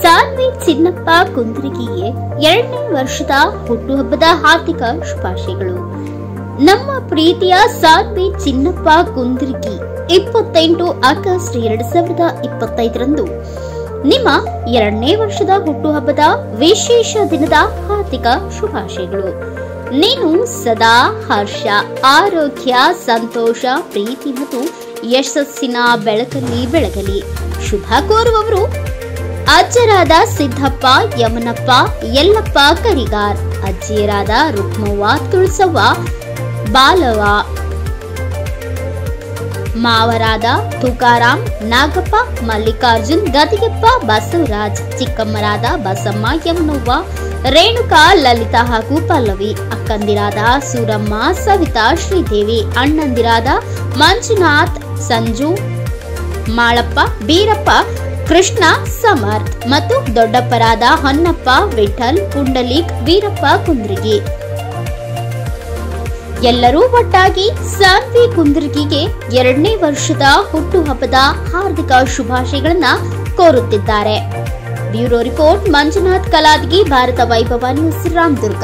ಸಾನ್ವಿ ಚಿನ್ನಪ್ಪ ಕುಂದ್ರಿಗಿಗೆ 2ನೇ ವರ್ಷದ ಹುಟ್ಟುಹಬ್ಬದ ಹಾರ್ದಿಕ ಶುಭಾಶಯಗಳು. ನಮ್ಮ ಪ್ರೀತಿಯ ಸಾನ್ವಿ ಚಿನ್ನಪ್ಪ ಕುಂದ್ರಿಗಿ 28 ಆಗಸ್ಟ್ 2025ರಂದು ನಿಮ್ಮ 2ನೇ ವರ್ಷದ ಹುಟ್ಟುಹಬ್ಬದ ವಿಶೇಷ ದಿನದ ಹಾರ್ದಿಕ ಶುಭಾಶಯಗಳು. ನೀನು ಸದಾ ಹರ್ಷ, ಆರೋಗ್ಯ, ಸಂತೋಷ, ಪ್ರೀತಿ ಮತ್ತು ಯಶಸ್ಸಿನ ಬೆಳಗಲಿ. ಶುಭ ಕೋರುವವರು ಅಜ್ಜರಾದ ಸಿದ್ದಪ್ಪ, ಯಮನಪ್ಪ, ಯಲ್ಲಪ್ಪ ಕರಿಗಾರ್, ಅಜ್ಜಿಯರಾದ ರುಕ್ಮವ್ವ, ತುಳಸವ್ವ, ಬಾಲವ್ವ, ಮಾವರಾದ ತುಕಾರಾಮ್, ನಾಗಪ್ಪ, ಮಲ್ಲಿಕಾರ್ಜುನ್, ಗದಿಯಪ್ಪ, ಬಸವರಾಜ್, ಚಿಕ್ಕಮ್ಮರಾದ ಬಸಮ್ಮ, ಯಮನವ್ವ, ರೇಣುಕಾ, ಲಲಿತಾ ಹಾಗೂ ಪಲ್ಲವಿ, ಅಕ್ಕಂದಿರಾದ ಸೂರಮ್ಮ, ಸವಿತಾ, ಶ್ರೀದೇವಿ, ಅಣ್ಣಂದಿರಾದ ಮಂಜುನಾಥ್, ಸಂಜು, ಮಾಳಪ್ಪ, ಬೀರಪ್ಪ, ಕೃಷ್ಣ, ಸಮರ್ಥ್ ಮತ್ತು ದೊಡ್ಡಪ್ಪರಾದ ಹೊನ್ನಪ್ಪ, ವಿಠಲ್, ಪುಂಡಲೀಕ್, ವೀರಪ್ಪ ಕುಂದ್ರಿಗಿ ಎಲ್ಲರೂ ಒಟ್ಟಾಗಿ ಸಾನ್ವಿ ಕುಂದ್ರಿಗಿಗೆ 2ನೇ ವರ್ಷದ ಹುಟ್ಟುಹಬ್ಬದ ಹಾರ್ದಿಕ ಶುಭಾಶಯಗಳನ್ನ ಕೋರುತ್ತಿದ್ದಾರೆ. ಬ್ಯೂರೋ ರಿಪೋರ್ಟ್, ಮಂಜುನಾಥ್ ಕಲಾದಗಿ, ಭಾರತ ವೈಭವ ನ್ಯೂಸ್, ರಾಮದುರ್ಗ.